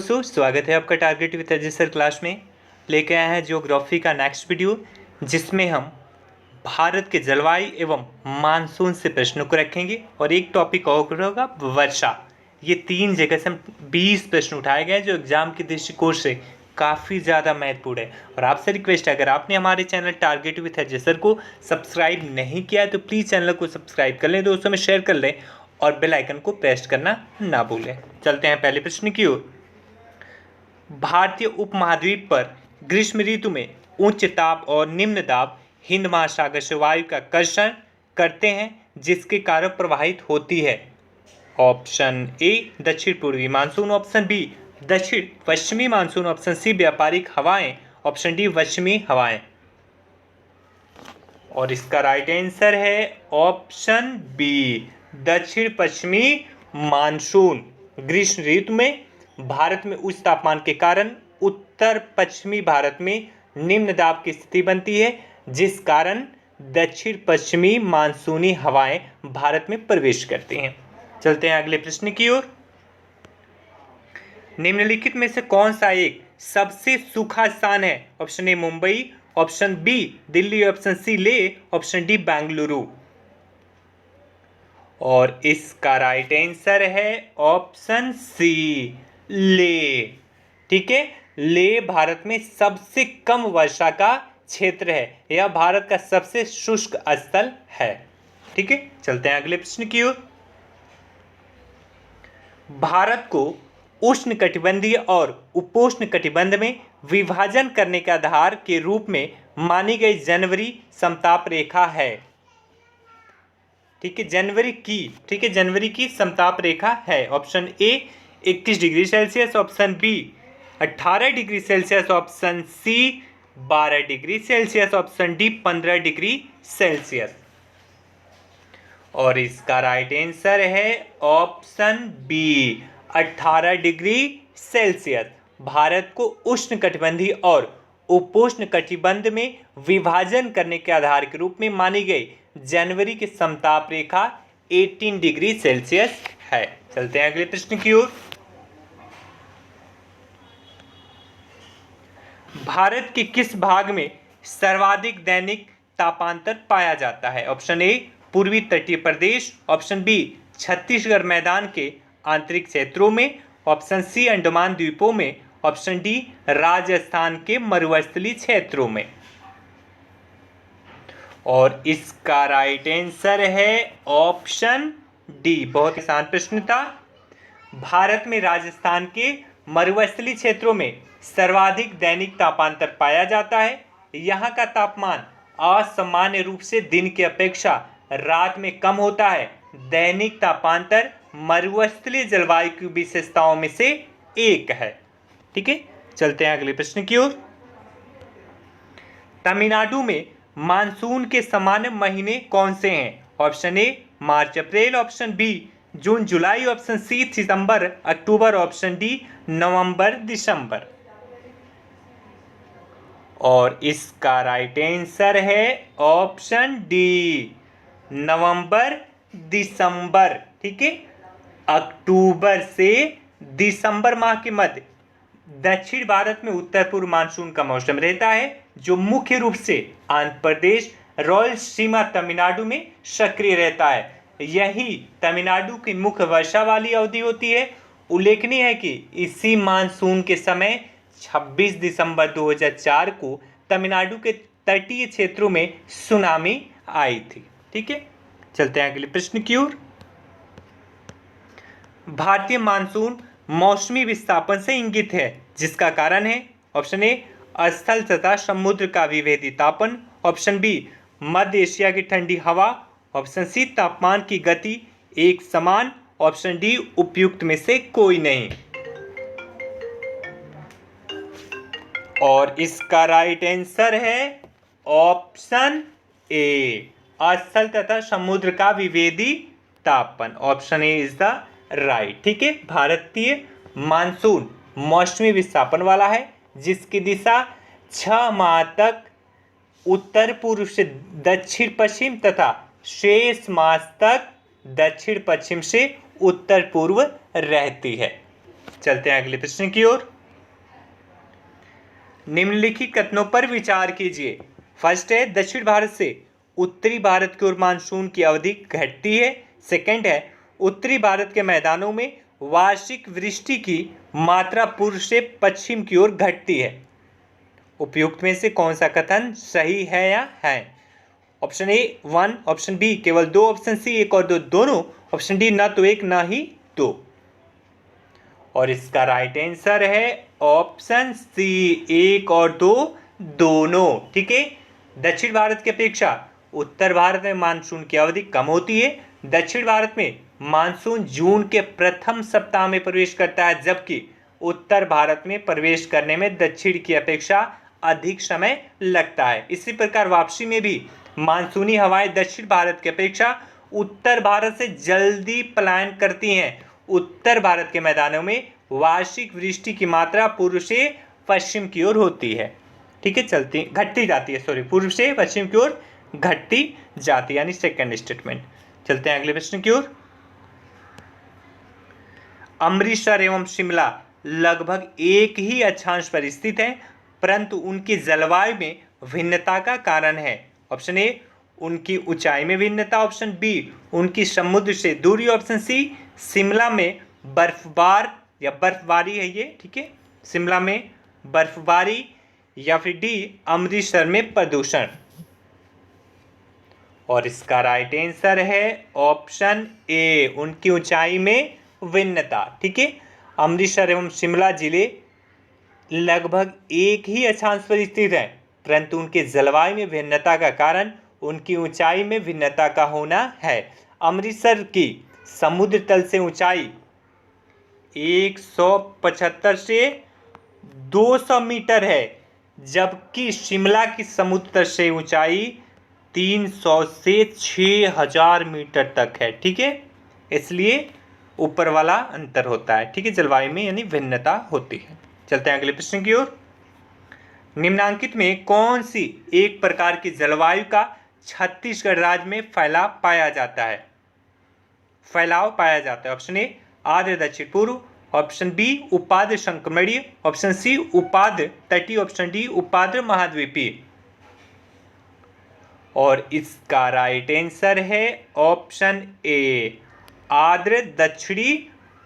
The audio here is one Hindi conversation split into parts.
दोस्तों, स्वागत है आपका target with Ajay sir class में। लेके आए हैं ज्योग्राफी का नेक्स्ट वीडियो, जिसमें हम भारत के जलवायु एवं मानसून से प्रश्नों को रखेंगे और एक टॉपिक और होगा वर्षा। ये तीन जगह से हम 20 प्रश्न उठाए गए जो एग्जाम के दृष्टिकोण से काफ़ी ज़्यादा महत्वपूर्ण है। और आपसे रिक्वेस्ट है, अगर आपने हमारे channel target with Ajay sir को सब्सक्राइब नहीं किया है तो प्लीज़ चैनल को सब्सक्राइब कर लें, दोस्तों में शेयर कर लें और बेल आइकन को प्रेस करना ना भूलें। चलते हैं पहले प्रश्न की ओर। भारतीय उपमहाद्वीप पर ग्रीष्म ऋतु में उच्च ताप और निम्न दाब हिंद महासागर से वायु का आकर्षण करते हैं, जिसके कारण प्रवाहित होती है। ऑप्शन ए दक्षिण पूर्वी मानसून, ऑप्शन बी दक्षिण पश्चिमी मानसून, ऑप्शन सी व्यापारिक हवाएं, ऑप्शन डी पश्चिमी हवाएं। और इसका राइट आंसर है ऑप्शन बी दक्षिण पश्चिमी मानसून। ग्रीष्म ऋतु में भारत में उच्च तापमान के कारण उत्तर पश्चिमी भारत में निम्न दाब की स्थिति बनती है, जिस कारण दक्षिण पश्चिमी मानसूनी हवाएं भारत में प्रवेश करती हैं। चलते हैं अगले प्रश्न की ओर। निम्नलिखित में से कौन सा एक सबसे सूखा स्थान है? Option A Mumbai, option B Delhi, option C Leh, option D Bengaluru. और इसका राइट आंसर है ऑप्शन सी लेह। ठीक है, लेह भारत में सबसे कम वर्षा का क्षेत्र है। यह भारत का सबसे शुष्क स्थल है। ठीक है, चलते हैं अगले प्रश्न की ओर। भारत को उष्ण कटिबंधीय और उपोष्ण कटिबंध में विभाजन करने के आधार के रूप में मानी गई जनवरी समताप रेखा है। ठीक है, जनवरी की समताप रेखा है। Option A 21 degree Celsius, option B 18 degree Celsius, option C 12 degree Celsius, option D 15 degree Celsius. और इसका राइट आंसर है option B 18 degree Celsius. Bharat को उष्ण कटिबंधीय और उपोष्ण कटिबंध में विभाजन करने के आधार के रूप में मानी गई जनवरी की समताप रेखा 18 डिग्री सेल्सियस है। चलते हैं अगले प्रश्न की ओर। भारत के किस भाग में सर्वाधिक दैनिक तापांतर पाया जाता है? ऑप्शन ए पूर्वी तटीय प्रदेश, ऑप्शन बी छत्तीसगढ़ मैदान के आंतरिक क्षेत्रों में, ऑप्शन सी अंडमान द्वीपों में, ऑप्शन डी राजस्थान के मरुस्थलीय क्षेत्रों में। और इसका राइट आंसर है ऑप्शन डी। बहुत आसान प्रश्न था। भारत में राजस्थान के मरुस्थलीय क्षेत्रों में सर्वाधिक दैनिक तापांतर पाया जाता है। यहाँ का तापमान असामान्य रूप से दिन की अपेक्षा रात में कम होता है। दैनिक तापांतर मरुस्थलीय जलवायु की विशेषताओं में से एक है। ठीक है, चलते हैं अगले प्रश्न की ओर। तमिलनाडु में मानसून के सामान्य महीने कौन से हैं? ऑप्शन ए मार्च अप्रैल, ऑप्शन बी जून जुलाई, ऑप्शन सी सितंबर अक्टूबर, ऑप्शन डी नवंबर दिसंबर। और इसका राइट आंसर है ऑप्शन डी नवंबर दिसंबर। ठीक है, अक्टूबर से दिसंबर माह के मध्य दक्षिण भारत में उत्तर पूर्व मानसून का मौसम रहता है, जो मुख्य रूप से आंध्र प्रदेश, रायलसीमा, तमिलनाडु में सक्रिय रहता है। यही तमिलनाडु की मुख्य वर्षा वाली अवधि होती है। उल्लेखनीय है कि इसी मानसून के समय 26 दिसंबर 2004 को तमिलनाडु के तटीय क्षेत्रों में सुनामी आई थी। ठीक है, चलते हैं अगले प्रश्न की ओर। भारतीय मानसून मौसमी विस्थापन से इंगित है, जिसका कारण है ऑप्शन ए स्थल तथा समुद्र का विभेदी तापन, ऑप्शन बी मध्य एशिया की ठंडी हवा, ऑप्शन सी तापमान की गति एक समान, ऑप्शन डी उपयुक्त में से कोई नहीं। और इसका राइट आंसर है ऑप्शन ए स्थल तथा समुद्र का विभेदी तापन। Option A is the right. ठीक है, भारतीय मानसून मौसमी विस्थापन वाला है, जिसकी दिशा 6 माह तक उत्तर पूर्व से दक्षिण पश्चिम तथा शेष मास तक दक्षिण पश्चिम से उत्तर पूर्व रहती है। चलते हैं अगले प्रश्न की ओर। निम्नलिखित कथनों पर विचार कीजिए। फर्स्ट है दक्षिण भारत से उत्तरी भारत की ओर मानसून की अवधि घटती है। सेकंड है उत्तरी भारत के मैदानों में वार्षिक वृष्टि की मात्रा पूर्व से पश्चिम की ओर घटती है। उपयुक्त में से कौन सा कथन सही है या है? ऑप्शन ए 1, ऑप्शन बी केवल 2, ऑप्शन सी 1 और 2 दोनों, ऑप्शन डी ना तो 1 ना ही 2। और इसका राइट आंसर है ऑप्शन सी 1 और 2 दोनों। ठीक है, दक्षिण भारत की अपेक्षा उत्तर भारत में मानसून की अवधि कम होती है। दक्षिण भारत में मानसून जून के प्रथम सप्ताह में प्रवेश करता है, जबकि उत्तर भारत में प्रवेश करने में दक्षिण की अपेक्षा अधिक समय लगता है। इसी प्रकार वापसी में भी मानसूनी हवाएं दक्षिण भारत की अपेक्षा उत्तर भारत से जल्दी पलायन करती हैं। उत्तर भारत के मैदानों में वार्षिक वृष्टि की मात्रा पूर्व से पश्चिम की ओर होती है। ठीक है, चलती घटती जाती है, सॉरी, पूर्व से पश्चिम की ओर घटती जाती है, यानी सेकंड स्टेटमेंट। चलते हैं अगले प्रश्न की ओर। अमृतसर एवं शिमला लगभग एक ही अक्षांश पर स्थित है, परंतु उनकी जलवायु में भिन्नता का कारण है। ऑप्शन ए उनकी ऊंचाई में भिन्नता, ऑप्शन बी उनकी समुद्र से दूरी, ऑप्शन सी शिमला में बर्फबारी है ये, ठीक है, शिमला में बर्फबारी, या फिर डी अमृतसर में प्रदूषण। और इसका राइट आंसर है ऑप्शन ए उनकी ऊंचाई में भिन्नता। ठीक है, अमृतसर एवं शिमला जिले लगभग एक ही अक्षांश पर स्थित हैं, परंतु उनके जलवायु में भिन्नता का कारण उनकी ऊंचाई में भिन्नता का होना है। अमृतसर की समुद्र तल से ऊंचाई 175 से 200 मीटर है, जबकि शिमला की समुद्र तल से ऊंचाई 300 से 6000 मीटर तक है। ठीक है, इसलिए ऊपर वाला अंतर होता है। ठीक है, जलवायु में यानी भिन्नता होती है। चलते हैं अगले प्रश्न की ओर। निम्नांकित में कौन सी एक प्रकार की जलवायु का छत्तीसगढ़ राज्य में फैलाव पाया जाता है? ऑप्शन ए आर्द्र दक्षिण पूर्व, ऑप्शन बी उपाद्र संक्रमणीय, ऑप्शन सी उपाद्र तटीय, ऑप्शन डी उपाद्र महाद्वीपीय। और इसका राइट आंसर है ऑप्शन ए आर्द्र दक्षिणी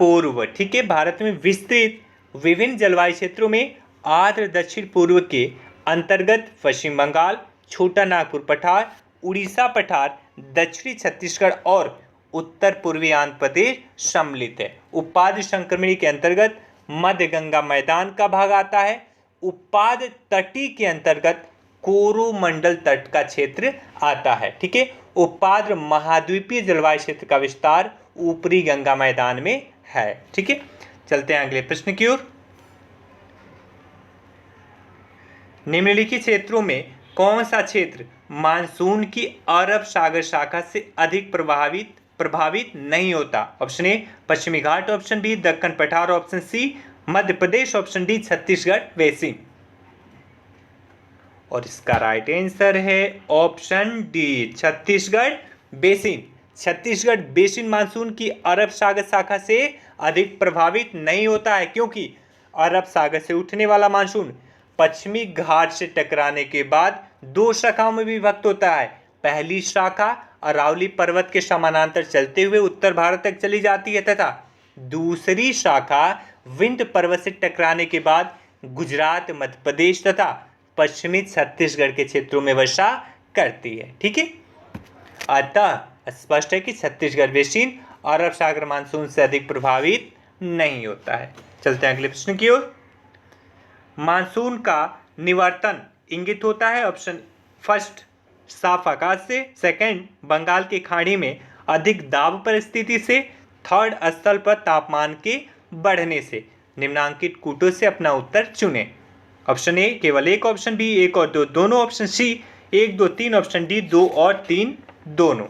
पूर्व। ठीक है, भारत में विस्तृत विभिन्न जलवायु क्षेत्रों में आर्द्र दक्षिण पूर्व के अंतर्गत पश्चिम बंगाल, छोटा नागपुर पठार, उड़ीसा पठार, दक्षिणी छत्तीसगढ़ और उत्तर पूर्वी आंध्र प्रदेश सम्मिलित है। उपाद्र संक्रमणी के अंतर्गत मध्य गंगा मैदान का भाग आता है। उपाद्र तटीय के अंतर्गत कोरोमंडल तट का क्षेत्र आता है। ठीक है, उपाद्र महाद्वीपीय जलवायु क्षेत्र का विस्तार ऊपरी गंगा मैदान में है। ठीक है, चलते हैं अगले प्रश्न की ओर। निम्नलिखित क्षेत्रों में कौन सा क्षेत्र मानसून की अरब सागर शाखा से अधिक प्रभावित नहीं होता? ऑप्शन ए पश्चिमी घाट, ऑप्शन बी दक्कन पठार, option C Madhya Pradesh, option D Chhattisgarh basin. और इसका राइट आंसर है option D Chhattisgarh basin. Chhattisgarh basin monsoon की अरब सागर शाखा से अधिक प्रभावित नहीं होता है, क्योंकि अरब सागर से उठने वाला मानसून पश्चिमी घाट से टकराने के बाद दो शाखाओं में विभक्त होता है। पहली शाखा अरावली पर्वत के समानांतर चलते हुए उत्तर भारत तक चली जाती है, तथा दूसरी शाखा विंध्य पर्वत से टकराने के बाद गुजरात, मध्य प्रदेश तथा पश्चिमी छत्तीसगढ़ के क्षेत्रों में वर्षा करती है। ठीक है, अतः स्पष्ट है कि छत्तीसगढ़ बेसिन अरब सागर मानसून से अधिक प्रभावित नहीं होता है। चलते हैं अगले प्रश्न की ओर। मानसून का निवर्तन इंगित होता है ऑप्शन फर्स्ट साफ आकाश से, सेकंड बंगाल की खाड़ी में अधिक दाब परिस्थिति से, थर्ड स्थल पर तापमान के बढ़ने से। निम्नांकित कूटों से अपना उत्तर चुनें। ऑप्शन ए केवल एक, ऑप्शन बी 1 और 2 दोनों, ऑप्शन सी 1, 2, 3, ऑप्शन डी 2 और 3 दोनों।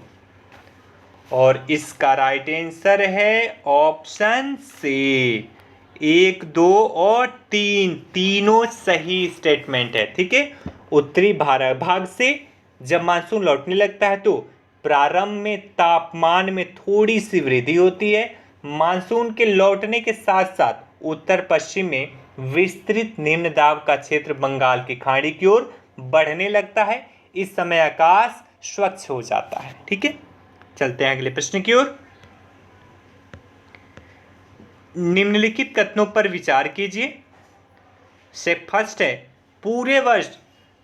और इसका राइट आंसर है ऑप्शन सी 1, 2 और 3 तीनों सही स्टेटमेंट है। ठीक है, उत्तरी भारत भाग से जब मानसून लौटने लगता है तो प्रारंभ में तापमान में थोड़ी सी वृद्धि होती है। मानसून के लौटने के साथ साथ उत्तर पश्चिम में विस्तृत निम्न दाब का क्षेत्र बंगाल की खाड़ी की ओर बढ़ने लगता है। इस समय आकाश स्वच्छ हो जाता है। ठीक है, चलते हैं अगले प्रश्न की ओर। निम्नलिखित कथनों पर विचार कीजिए। से फर्स्ट है, पूरे वर्ष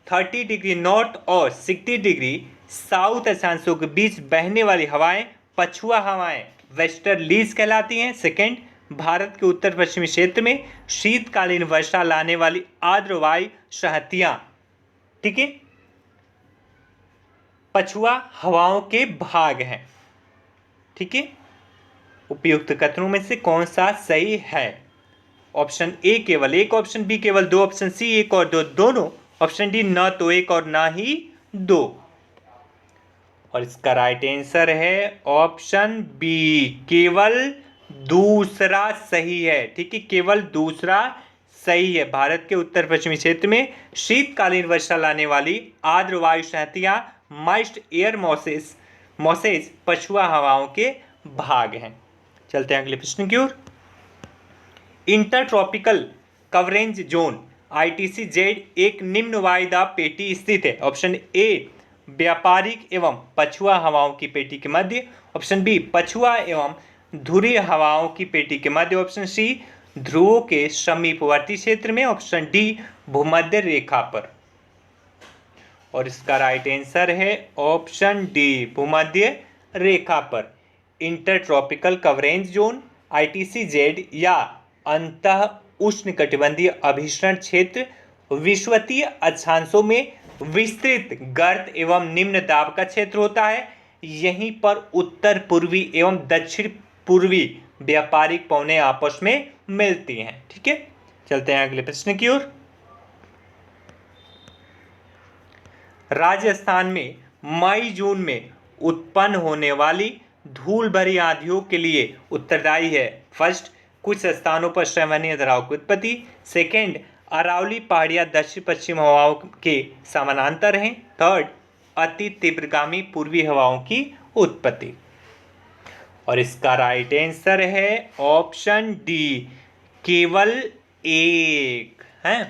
30 डिग्री नॉर्थ और 60 डिग्री साउथ अक्षांशों के बीच बहने वाली हवाएं पछुआ हवाएं वेस्टर्लीज कहलाती हैं। सेकेंड, भारत के उत्तर पश्चिमी क्षेत्र में शीतकालीन वर्षा लाने वाली आर्द्र वायु शहतियां, ठीक है, पछुआ हवाओं के भाग हैं। ठीक है, उपयुक्त कथनों में से कौन सा सही है? ऑप्शन ए केवल एक, ऑप्शन बी केवल दो, ऑप्शन सी एक और दो दोनों, ऑप्शन डी न तो एक और ना ही दो। और इसका राइट आंसर है ऑप्शन बी, केवल दूसरा सही है। ठीक है, केवल दूसरा सही है। भारत के उत्तर पश्चिमी क्षेत्र में शीतकालीन वर्षा लाने वाली आर्द्र वायु शहतियां मॉइस्ट एयर मॉसेज पछुआ हवाओं के भाग हैं। चलते हैं अगले प्रश्न की ओर। Intertropical convergence zone ITCZ एक निम्न वायुदाब पेटी स्थित है। ऑप्शन ए, व्यापारिक एवं पछुआ हवाओं की पेटी के मध्य, ऑप्शन बी, पछुआ एवं ध्रुवीय हवाओं की पेटी के मध्य, ऑप्शन सी, ध्रुवों के समीपवर्ती क्षेत्र में, ऑप्शन डी, भूमध्य रेखा पर। और इसका राइट आंसर है ऑप्शन डी, भूमध्य रेखा पर। Inter tropical convergence zone ITCZ या अंतः उष्णकटिबंधीय अभिसरण क्षेत्र विषुवतीय अक्षांशों में विस्तृत गर्त एवं निम्न दाब का क्षेत्र होता है। यहीं पर उत्तर पूर्वी एवं दक्षिण पूर्वी व्यापारिक पवनें आपस में मिलती हैं। ठीक है, चलते हैं अगले प्रश्न की ओर। राजस्थान में मई जून में उत्पन्न होने वाली धूल भरी आंधियों के लिए उत्तरदायी है। फर्स्ट, कुछ स्थानों पर संवहनीय धाराओं की उत्पत्ति। सेकेंड, अरावली पहाड़ियां दक्षिण पश्चिम हवाओं के समानांतर हैं। थर्ड, अति तीव्रगामी पूर्वी हवाओं की उत्पत्ति। और इसका राइट आंसर है ऑप्शन डी, केवल एक है।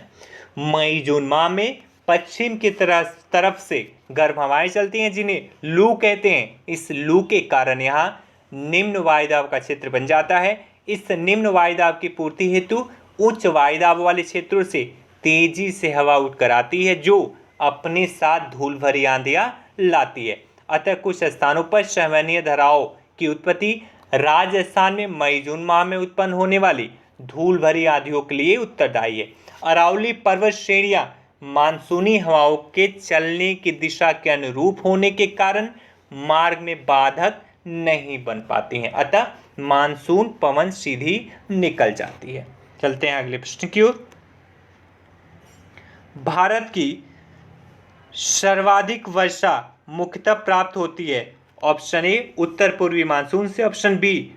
मई जून माह में पश्चिम की तरफ से गर्म हवाएं चलती हैं जिन्हें लू कहते हैं। इस लू के कारण यहाँ निम्न वायुदाब का क्षेत्र बन जाता है। इस निम्न वायुदाब की पूर्ति हेतु उच्च वायुदाब वाले क्षेत्रों से तेजी से हवा उठकर आती है जो अपने साथ धूल भरी आंधियां लाती है। अतः कुछ स्थानों पर संवहनीय धाराओं की उत्पत्ति राजस्थान में मई जून माह में उत्पन्न होने वाली धूल भरी आंधियों के लिए उत्तरदायी है। अरावली पर्वत श्रेणियां मानसूनी हवाओं के चलने की दिशा के अनुरूप होने के कारण मार्ग में बाधक नहीं बन पाती हैं, अतः मानसून पवन सीधी निकल जाती है। चलते हैं अगले प्रश्न की ओर। भारत की सर्वाधिक वर्षा मुख्यतः प्राप्त होती है। ऑप्शन ए, उत्तर पूर्वी मानसून से, ऑप्शन बी,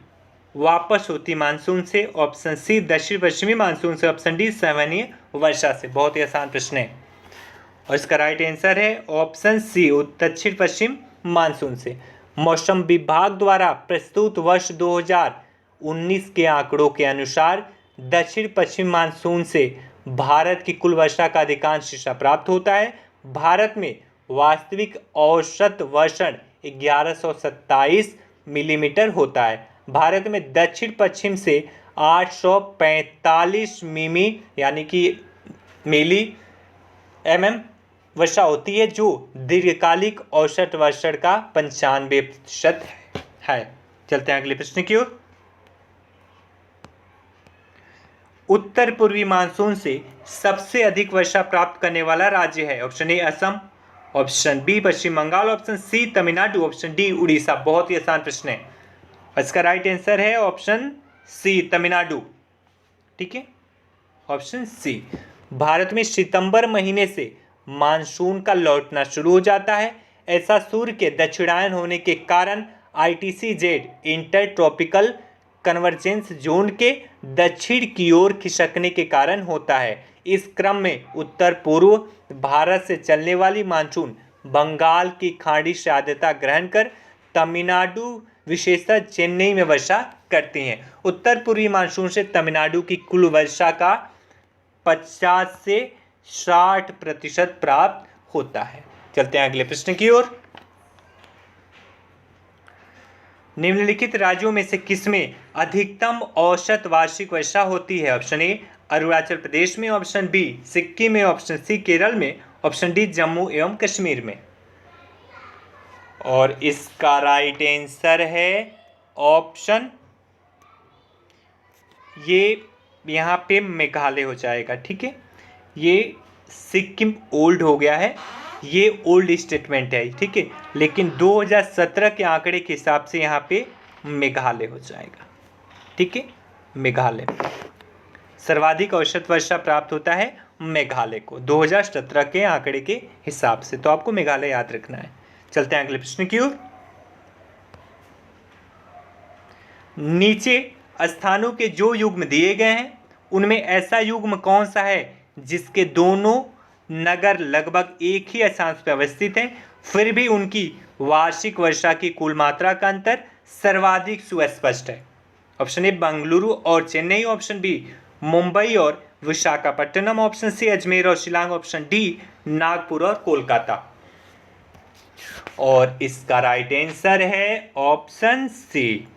वापस होती मानसून से, ऑप्शन सी, दक्षिण पश्चिमी मानसून से, ऑप्शन डी, संवहनीय वर्षा से। बहुत ही आसान प्रश्न है और इसका राइट आंसर है ऑप्शन सी, दक्षिण पश्चिम मानसून से। मौसम विभाग द्वारा प्रस्तुत वर्ष 2019 के आंकड़ों के अनुसार दक्षिण पश्चिम मानसून से भारत की कुल वर्षा का अधिकांश हिस्सा प्राप्त होता है। भारत में वास्तविक औसत वर्षण 1127 मिलीमीटर होता है। भारत में दक्षिण पश्चिम से 845 मिमी यानी कि मिली mm वर्षा होती है जो दीर्घकालिक औसत वर्षण का 95% है। चलते हैं अगले प्रश्न की ओर। उत्तर पूर्वी मानसून से सबसे अधिक वर्षा प्राप्त करने वाला राज्य है। Option A Assam, option B Paschim Bengal, option C Tamil Nadu, option D Orissa. बहुत ही आसान प्रश्न है। इसका राइट आंसर है ऑप्शन सी तमिलनाडु। ठीक है, ऑप्शन सी। भारत में सितंबर महीने से मानसून का लौटना शुरू हो जाता है। ऐसा सूर्य के दक्षिणायन होने के कारण ITCZ inter tropical convergence zone के दक्षिण की ओर खिसकने के कारण होता है। इस क्रम में उत्तर पूर्व भारत से चलने वाली मानसून बंगाल की खाड़ी से आर्द्रता ग्रहण कर तमिलनाडु विशेषतः चेन्नई में वर्षा करती हैं। उत्तर पूर्वी मानसून से तमिलनाडु की कुल वर्षा का 50 से 60% प्राप्त होता है। चलते हैं अगले प्रश्न की ओर। निम्नलिखित राज्यों में से किसमें अधिकतम औसत वार्षिक वर्षा होती है? ऑप्शन ए अरुणाचल प्रदेश में, ऑप्शन बी सिक्किम में, ऑप्शन सी केरल में, ऑप्शन डी जम्मू एवं कश्मीर में। और इसका राइट आंसर है ऑप्शन ये यहाँ पे मेघालय हो जाएगा। ठीक है, ये सिक्किम ओल्ड हो गया है, ये ओल्ड स्टेटमेंट है। ठीक है, लेकिन 2017 के आंकड़े के हिसाब से यहाँ पे मेघालय हो जाएगा। ठीक है, मेघालय सर्वाधिक औसत वर्षा प्राप्त होता है मेघालय को 2017 के आंकड़े के हिसाब से, तो आपको मेघालय याद रखना है। चलते हैं अगले प्रश्न की ओर। नीचे स्थानों के जो युग्म दिए गए हैं उनमें ऐसा युग्म कौन सा है जिसके दोनों नगर लगभग एक ही अक्षांश पर अवस्थित हैं, फिर भी उनकी वार्षिक वर्षा की कुल मात्रा का अंतर सर्वाधिक सुस्पष्ट है? ऑप्शन ए बेंगलुरु और चेन्नई, ऑप्शन बी मुंबई और विशाखापट्टनम, ऑप्शन सी अजमेर और शिलांग, ऑप्शन डी नागपुर और कोलकाता। और इसका राइट आंसर है ऑप्शन सी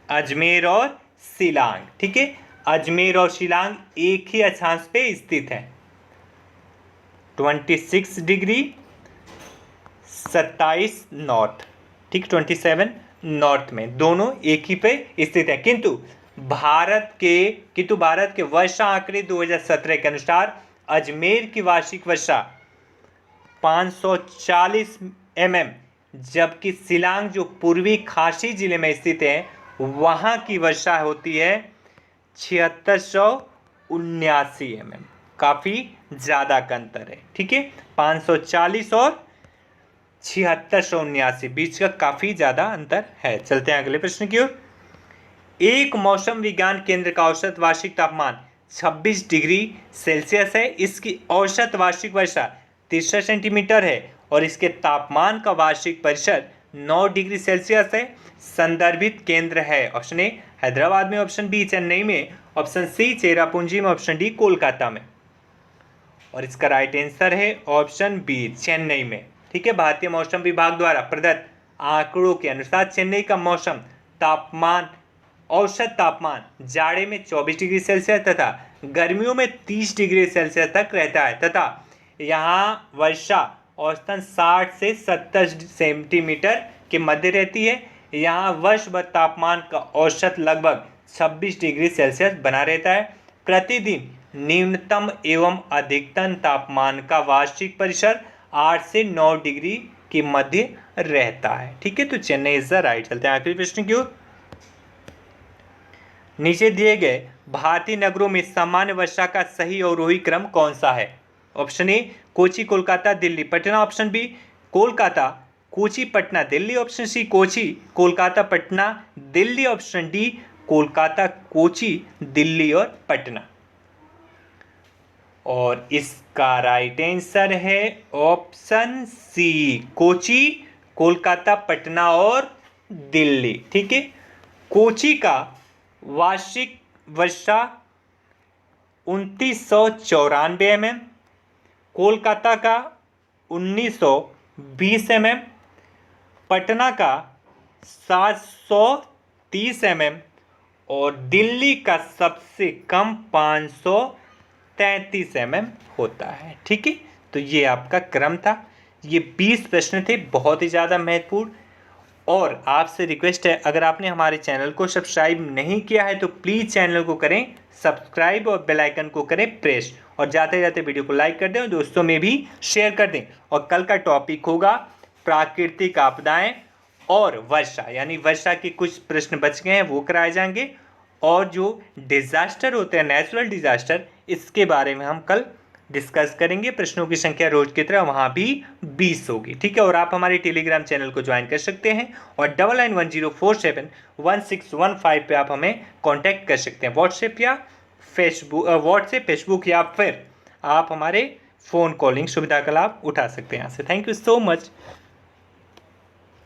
अजमेर और शिलांग। ठीक है, अजमेर और शिलांग एक ही अक्षांश पे स्थित हैं, 26 डिग्री 27 नॉर्थ। ठीक, 27 नॉर्थ में दोनों एक ही पे स्थित है। किंतु भारत के वर्षा आंकड़े 2017 के अनुसार अजमेर की वार्षिक वर्षा 540 mm, जबकि शिलांग जो पूर्वी खासी जिले में स्थित है वहां की वर्षा होती है 7679 mm। काफी ज्यादा का अंतर है। ठीक है, 540 और 7679 बीच का काफी ज्यादा अंतर है। चलते हैं अगले प्रश्न की ओर। एक मौसम विज्ञान केंद्र का औसत वार्षिक तापमान 26 डिग्री सेल्सियस है, इसकी औसत वार्षिक वर्षा 63 सेंटीमीटर है और इसके तापमान का वार्षिक परिसर 9 डिग्री सेल्सियस है। संदर्भित केंद्र है ऑप्शन ए हैदराबाद में, ऑप्शन बी चेन्नई में, ऑप्शन सी चेरापूंजी में, ऑप्शन डी कोलकाता में। और इसका राइट आंसर है ऑप्शन बी चेन्नई में। ठीक है, भारतीय मौसम विभाग द्वारा प्रदत्त आंकड़ों के अनुसार चेन्नई का मौसम तापमान औसत तापमान जाड़े में 24 डिग्री सेल्सियस तथा गर्मियों में 30 डिग्री सेल्सियस तक रहता है तथा यहाँ वर्षा औसतन 60 से 70 सेंटीमीटर के मध्य रहती है। यहाँ वर्ष भर तापमान का औसत लगभग 26 डिग्री सेल्सियस बना रहता है। प्रतिदिन न्यूनतम एवं अधिकतम तापमान का वार्षिक परिसर 8 से 9 डिग्री के मध्य रहता है। ठीक है, तो चेन्नई इज द राइट। चलते हैं आखिरी प्रश्न की ओर। नीचे दिए गए भारतीय नगरों में सामान्य वर्षा का सही अवरोही क्रम कौन सा है? Option A Kochi Kolkata Delhi Patna, option B Kolkata Kochi Patna Delhi, option C Kochi Kolkata Patna Delhi, option D Kolkata Kochi Delhi और पटना। और इसका राइट आंसर है ऑप्शन सी कोची कोलकाता पटना और दिल्ली। ठीक है, कोची का वार्षिक वर्षा 2994 mm, कोलकाता का 1920 mm, पटना का 730 mm और दिल्ली का सबसे कम 533 mm होता है। ठीक है, तो ये आपका क्रम था। ये 20 प्रश्न थे, बहुत ही ज़्यादा महत्वपूर्ण। और आपसे रिक्वेस्ट है, अगर आपने हमारे चैनल को सब्सक्राइब नहीं किया है तो प्लीज़ चैनल को करें सब्सक्राइब और बेल आइकन को करें प्रेस, और जाते जाते वीडियो को लाइक कर दें और दोस्तों में भी शेयर कर दें। और कल का टॉपिक होगा प्राकृतिक आपदाएं और वर्षा, यानी वर्षा के कुछ प्रश्न बच गए हैं वो कराए जाएंगे। और जो डिजास्टर होते हैं नेचुरल डिजास्टर, इसके बारे में हम कल डिस्कस करेंगे। प्रश्नों की संख्या रोज की तरह वहाँ भी 20 होगी। ठीक है, और आप हमारे टेलीग्राम चैनल को ज्वाइन कर सकते हैं और 9910471615 पे आप हमें कांटेक्ट कर सकते हैं व्हाट्सएप फेसबुक या फिर आप हमारे फ़ोन कॉलिंग सुविधा का लाभ उठा सकते हैं यहाँ से। Thank you so much.